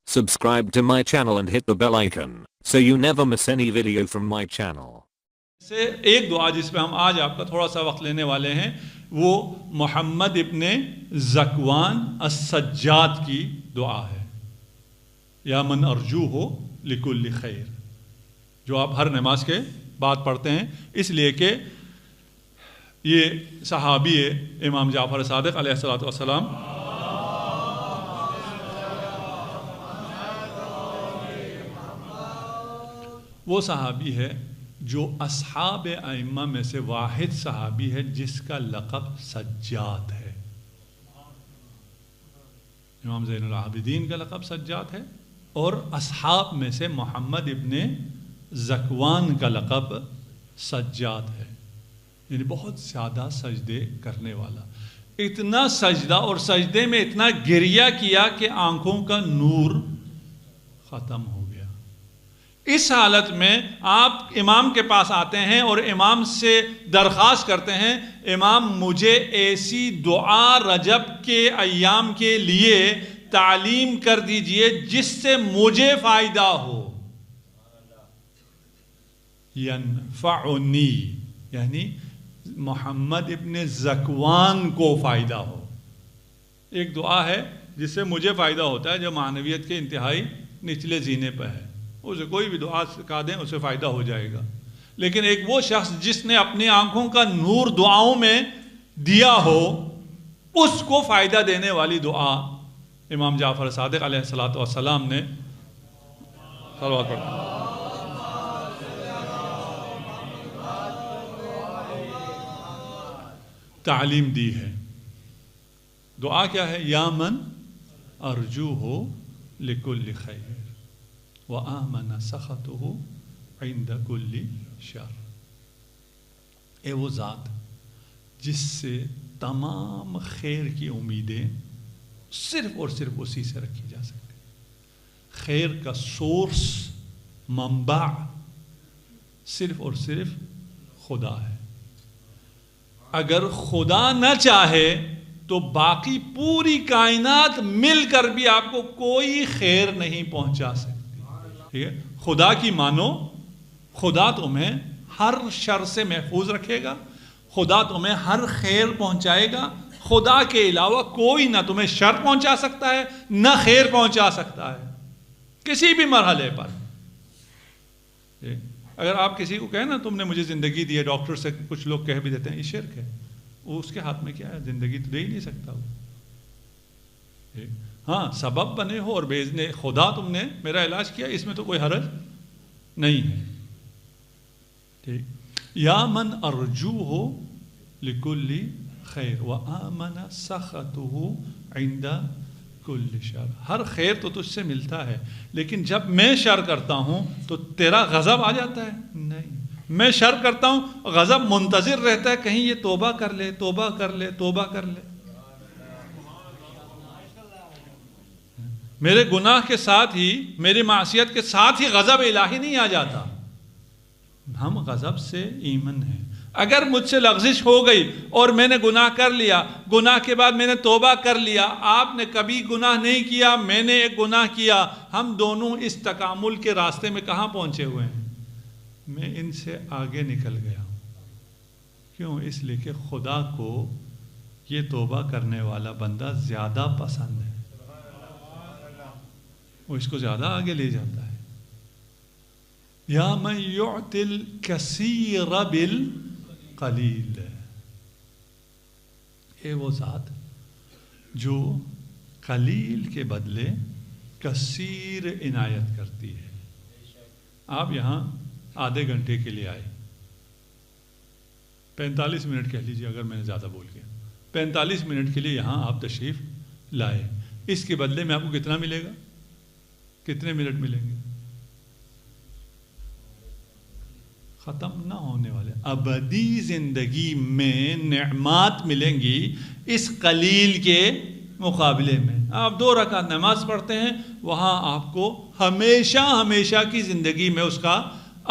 Subscribe to my channel and hit the bell icon so you never miss any video from my channel. سے ایک دعا جس پہ ہم آج آپ کا تھوڑا سا وقت لینے والے ہیں وہ محمد ابن ذکوان السجاد کی دعا ہے، یا من ارجوہ لکل خیر، جو آپ ہر نماز کے بعد پڑھتے ہیں، اس لیے کہ یہ صحابی امام جعفر صادق علیہ الصلوۃ والسلام وہ صحابی ہے جو اصحاب ائمہ میں سے واحد صحابی ہے جس کا لقب سجاد ہے۔ امام زین العابدین کا لقب سجاد ہے، اور اصحاب میں سے محمد ابن ذکوان کا لقب سجاد ہے، یعنی بہت زیادہ سجدے کرنے والا، اتنا سجدہ اور سجدے میں اتنا گریہ کیا کہ آنکھوں کا نور ختم ہو گیا۔ اس حالت میں آپ امام کے پاس آتے ہیں اور امام سے درخواست کرتے ہیں، امام مجھے ایسی دعا رجب کے ایام کے لیے تعلیم کر دیجئے جس سے مجھے فائدہ ہو، ینفعنی، یعنی محمد ابن ذکوان کو فائدہ ہو۔ ایک دعا ہے جس سے مجھے فائدہ ہوتا ہے جو معنویت کے انتہائی نچلے زینے پہ ہے، اسے کوئی بھی دعا سکھا دیں اسے فائدہ ہو جائے گا، لیکن ایک وہ شخص جس نے اپنی آنکھوں کا نور دعاؤں میں دیا ہو، اس کو فائدہ دینے والی دعا امام جعفر صادق علیہ الصلوۃ والسلام نے صلوات پڑھا تعلیم دی ہے۔ دعا کیا ہے؟ یا من ارجوہ لکل خیر وآمن سخطہ عند کل شر، اے وہ ذات جس سے تمام خیر کی امیدیں صرف اور صرف اسی سے رکھی جا سکتی، خیر کا سورس، منبع صرف اور صرف خدا ہے۔ اگر خدا نہ چاہے تو باقی پوری کائنات مل کر بھی آپ کو کوئی خیر نہیں پہنچا سکتی۔ ٹھیک ہے، خدا کی مانو، خدا تمہیں ہر شر سے محفوظ رکھے گا، خدا تمہیں ہر خیر پہنچائے گا، خدا کے علاوہ کوئی نہ تمہیں شر پہنچا سکتا ہے نہ خیر پہنچا سکتا ہے کسی بھی مرحلے پر۔ اگر آپ کسی کو کہیں نا تم نے مجھے زندگی دی ہے، ڈاکٹر سے کچھ لوگ کہہ بھی دیتے ہیں یہ شرک ہے، وہ اس کے ہاتھ میں کیا ہے؟ زندگی تو دے ہی نہیں سکتا وہ۔ ہاں سبب بنے ہو اور بھیجنے خدا تم نے میرا علاج کیا، اس میں تو کوئی حرج نہیں ہے۔ ٹھیک، یا من ارجوہ لکل خیر وآمن سخطہ عند کل شر، ہر خیر تو تجھ سے ملتا ہے، لیکن جب میں شر کرتا ہوں تو تیرا غضب آ جاتا ہے؟ نہیں، میں شر کرتا ہوں، غضب منتظر رہتا ہے کہیں یہ توبہ کر لے، توبہ کر لے، توبہ کر لے۔ میرے گناہ کے ساتھ ہی، میری معصیت کے ساتھ ہی غضب الہی نہیں آ جاتا، ہم غضب سے ایمن ہیں۔ اگر مجھ سے لغزش ہو گئی اور میں نے گناہ کر لیا، گناہ کے بعد میں نے توبہ کر لیا، آپ نے کبھی گناہ نہیں کیا، میں نے ایک گناہ کیا، ہم دونوں اس تکامل کے راستے میں کہاں پہنچے ہوئے ہیں؟ میں ان سے آگے نکل گیا ہوں۔ کیوں؟ اس لیے کہ خدا کو یہ توبہ کرنے والا بندہ زیادہ پسند ہے، وہ اس کو زیادہ آگے لے جاتا ہے۔ یا من یعطی الکثیر بالقلیل، اے وہ ذات جو قلیل کے بدلے کثیر عنایت کرتی ہے۔ آپ یہاں آدھے گھنٹے کے لیے آئے، 45 منٹ کہہ لیجیے اگر میں نے زیادہ بول گیا، 45 منٹ کے لیے یہاں آپ تشریف لائے، اس کے بدلے میں آپ کو کتنا ملے گا؟ کتنے منٹ ملیں گے؟ ختم نہ ہونے والے ابدی زندگی میں نعمات ملیں گی اس قلیل کے مقابلے میں۔ آپ 2 رکعت نماز پڑھتے ہیں، وہاں آپ کو ہمیشہ ہمیشہ کی زندگی میں اس کا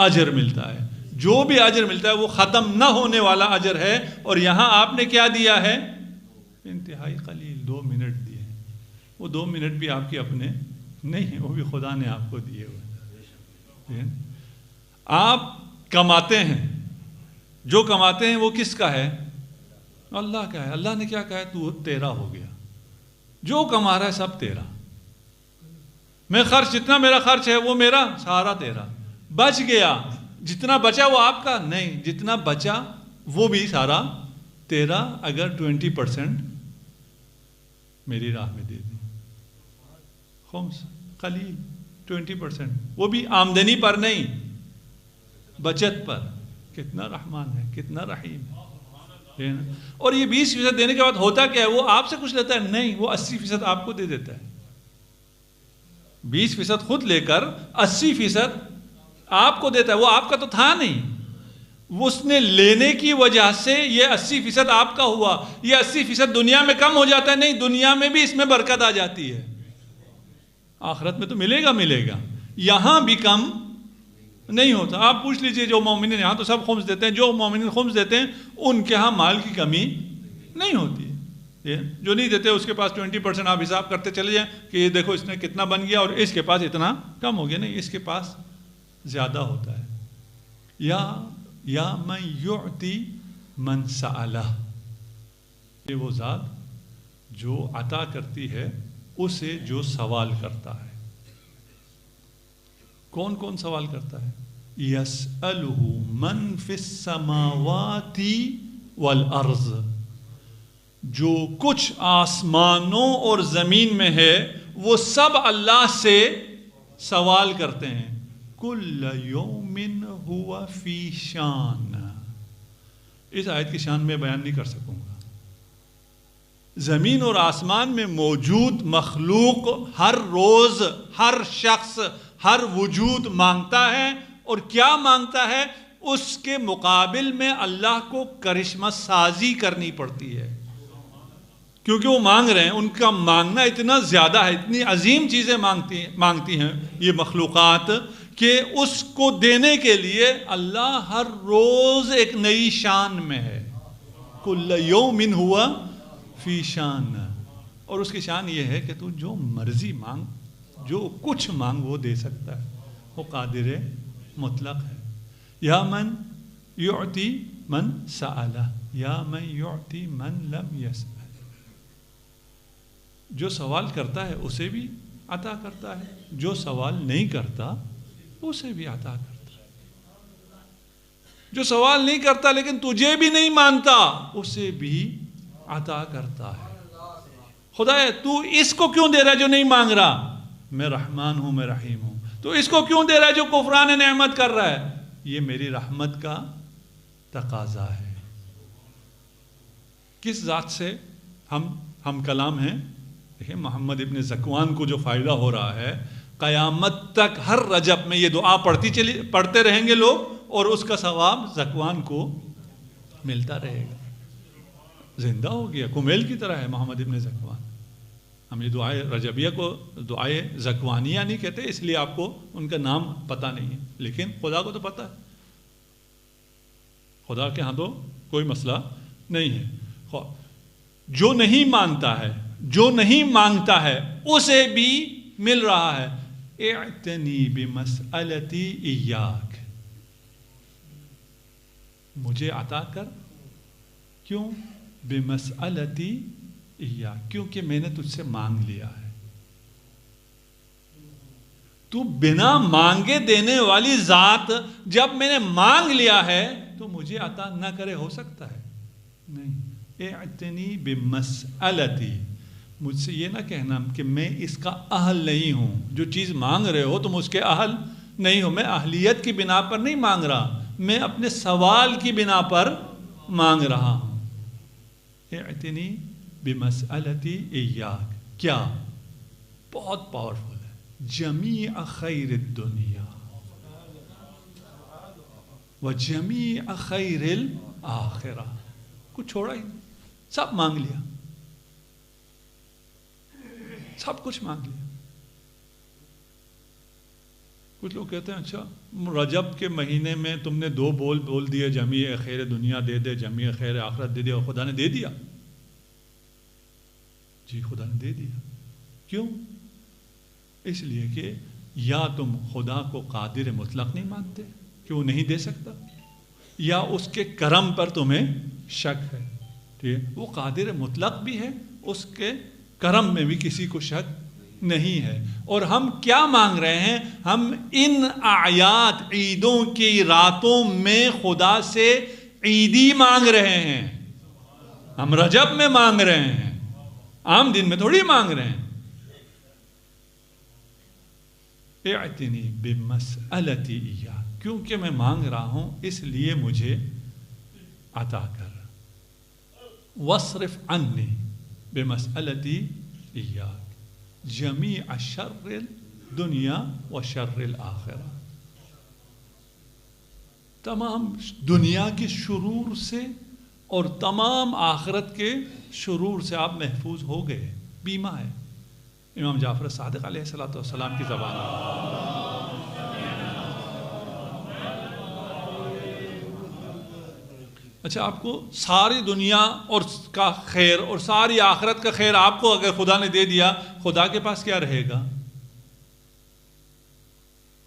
اجر ملتا ہے، جو بھی اجر ملتا ہے وہ ختم نہ ہونے والا اجر ہے، اور یہاں آپ نے کیا دیا ہے؟ انتہائی قلیل 2 منٹ دیے ہیں، وہ 2 منٹ بھی آپ کے اپنے نہیں، وہ بھی خدا نے آپ کو دیے ہوئے. آپ کماتے ہیں، جو کماتے ہیں وہ کس کا ہے؟ اللہ کا ہے. اللہ نے کیا کہا ہے؟ تو تیرا ہو گیا. جو کما رہا ہے سب تیرا. میں خرچ، جتنا میرا خرچ ہے وہ میرا، سارا تیرا. بچ گیا، جتنا بچا وہ آپ کا نہیں، جتنا بچا وہ بھی سارا تیرا. اگر 20% میری راہ میں دے دیں، خمس قلیل 20%، وہ بھی آمدنی پر نہیں، بچت پر. کتنا رحمان ہے، کتنا رحیم ہے. اور یہ 20% دینے کے بعد ہوتا کیا ہے؟ وہ آپ سے کچھ لیتا ہے؟ نہیں، وہ 80% آپ کو دے دیتا ہے. 20% خود لے کر 80% آپ کو دیتا ہے. وہ آپ کا تو تھا نہیں، وہ اس نے لینے کی وجہ سے یہ 80% آپ کا ہوا. یہ 80% دنیا میں کم ہو جاتا ہے؟ نہیں، دنیا میں بھی اس میں برکت آ جاتی ہے. آخرت میں تو ملے گا. یہاں بھی کم نہیں ہوتا. آپ پوچھ لیجئے جو مومنین یہاں تو سب خمس دیتے ہیں، جو مومنین خمس دیتے ہیں ان کے ہاں مال کی کمی نہیں ہوتی ہے. جو نہیں دیتے اس کے پاس 20% آپ حساب کرتے چلے جائیں کہ یہ دیکھو اس نے کتنا بن گیا اور اس کے پاس اتنا کم ہو گیا. نہیں، اس کے پاس زیادہ ہوتا ہے. یا من یعطی من سألہ، یہ وہ ذات جو عطا کرتی ہے اسے جو سوال کرتا ہے. کون کون سوال کرتا ہے؟ یسألہ من فی السماوات والارض، جو کچھ آسمانوں اور زمین میں ہے وہ سب اللہ سے سوال کرتے ہیں. کل یوم ہوا فی شان. اس آیت کی شان میں بیان نہیں کر سکوں گا. زمین اور آسمان میں موجود مخلوق ہر روز، ہر شخص، ہر وجود مانگتا ہے. اور کیا مانگتا ہے؟ اس کے مقابل میں اللہ کو کرشمہ سازی کرنی پڑتی ہے. کیونکہ وہ مانگ رہے ہیں، ان کا مانگنا اتنا زیادہ ہے، اتنی عظیم چیزیں مانگتی ہیں یہ مخلوقات، کہ اس کو دینے کے لیے اللہ ہر روز ایک نئی شان میں ہے. کل یوم ہوا فی شان. اور اس کی شان یہ ہے کہ تو جو مرضی مانگ، جو کچھ مانگ وہ دے سکتا ہے. وہ قادر مطلق ہے. یا من یعطی من سألہ، یا من یعطی من لم یسأل. جو سوال کرتا ہے اسے بھی عطا کرتا ہے، جو سوال نہیں کرتا اسے بھی عطا کرتا ہے. جو سوال نہیں کرتا لیکن تجھے بھی نہیں مانتا اسے بھی عطا کرتا ہے. خدا تو اس کو کیوں دے رہا ہے جو نہیں مانگ رہا؟ میں رحمان ہوں، میں رحیم ہوں. تو اس کو کیوں دے رہا ہے جو کفران نعمت کر رہا ہے؟ یہ میری رحمت کا تقاضا ہے. کس ذات سے ہم کلام ہیں؟ دیکھیں محمد ابن زکوان کو جو فائدہ ہو رہا ہے، قیامت تک ہر رجب میں یہ دعا پڑھتے رہیں گے لوگ، اور اس کا ثواب زکوان کو ملتا رہے گا. زندہ ہو گیا، کمیل کی طرح ہے محمد ابن زکوان. ہم یہ دعائے رجبیہ کو دعائے زکوانیہ نہیں کہتے، اس لیے آپ کو ان کا نام پتہ نہیں ہے، لیکن خدا کو تو پتہ ہے. خدا کے ہاں تو کوئی مسئلہ نہیں ہے. جو نہیں مانتا ہے، جو نہیں مانگتا ہے اسے بھی مل رہا ہے. اعتنی بمسألتی ایاک، مجھے عطا کر. کیوں؟ بمسألتی ایاک، کیونکہ میں نے تجھ سے مانگ لیا ہے. تو بنا مانگے دینے والی ذات جب میں نے مانگ لیا ہے تو مجھے عطا نہ کرے؟ ہو سکتا ہے؟ نہیں. اعتنی بمسألتی، مجھ سے یہ نہ کہنا کہ میں اس کا اہل نہیں ہوں. جو چیز مانگ رہے ہو تم اس کے اہل نہیں ہو. میں اہلیت کی بنا پر نہیں مانگ رہا، میں اپنے سوال کی بنا پر مانگ رہا ہوں. اعتنی بمسألتی ایاک. کیا؟ بہت پاورفل ہے. جمیع خیر الدنیا و جمیع خیر الآخرہ. کچھ چھوڑا ہی نہیں، سب مانگ لیا، سب کچھ مانگ لیا. کچھ لوگ کہتے ہیں اچھا رجب کے مہینے میں تم نے 2 بول دیے، جمیع خیر دنیا دے دے، جمیع خیر آخرت دے دے، اور خدا نے دے دیا. جی خدا نے دے دیا. کیوں؟ اس لیے کہ یا تم خدا کو قادر مطلق نہیں مانتے کہ وہ نہیں دے سکتا، یا اس کے کرم پر تمہیں شک ہے. ٹھیک ہے، وہ قادر مطلق بھی ہے، اس کے کرم میں بھی کسی کو شک نہیں ہے. اور ہم کیا مانگ رہے ہیں؟ ہم ان اعیاد عیدوں کی راتوں میں خدا سے عیدی مانگ رہے ہیں. ہم رجب میں مانگ رہے ہیں، عام دن میں تھوڑی مانگ رہے ہیں. اعتنی بمسألتی ایاک، کیونکہ میں مانگ رہا ہوں اس لیے مجھے عطا کر. واصرف عنی بمسألتی ایاک جمیع شر الدنیا و شر الآخرہ. تمام دنیا کے شرور سے اور تمام آخرت کے شرور سے آپ محفوظ ہو گئے. بیمہ ہے. امام جعفر صادق علیہ السلام کی زبان. اچھا، آپ کو ساری دنیا اور کا خیر اور ساری آخرت کا خیر آپ کو اگر خدا نے دے دیا، خدا کے پاس کیا رہے گا؟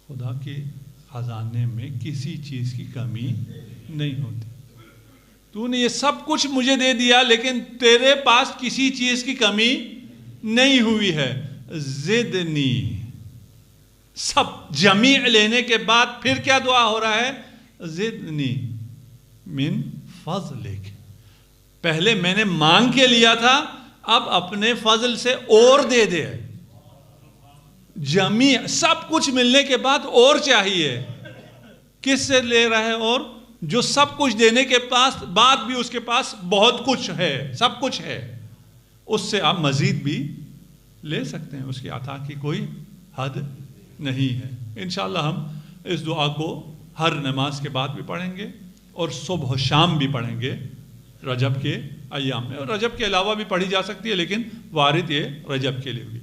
خدا کے خزانے میں کسی چیز کی کمی نہیں ہوتی. تو نے یہ سب کچھ مجھے دے دیا لیکن تیرے پاس کسی چیز کی کمی نہیں ہوئی ہے. زدنی، سب جمیع لینے کے بعد پھر کیا دعا ہو رہا ہے؟ زدنی من فضلک. پہلے میں نے مانگ کے لیا تھا، اب اپنے فضل سے اور دے دے. جمیع سب کچھ ملنے کے بعد اور چاہیے. کس سے لے رہا ہے؟ اور جو سب کچھ دینے کے بعد بھی اس کے پاس بہت کچھ ہے، سب کچھ ہے، اس سے آپ مزید بھی لے سکتے ہیں. اس کی عطا کی کوئی حد نہیں ہے. انشاءاللہ ہم اس دعا کو ہر نماز کے بعد بھی پڑھیں گے اور صبح و شام بھی پڑھیں گے رجب کے ایام میں. اور رجب کے علاوہ بھی پڑھی جا سکتی ہے لیکن وارد یہ رجب کے لیے بھی.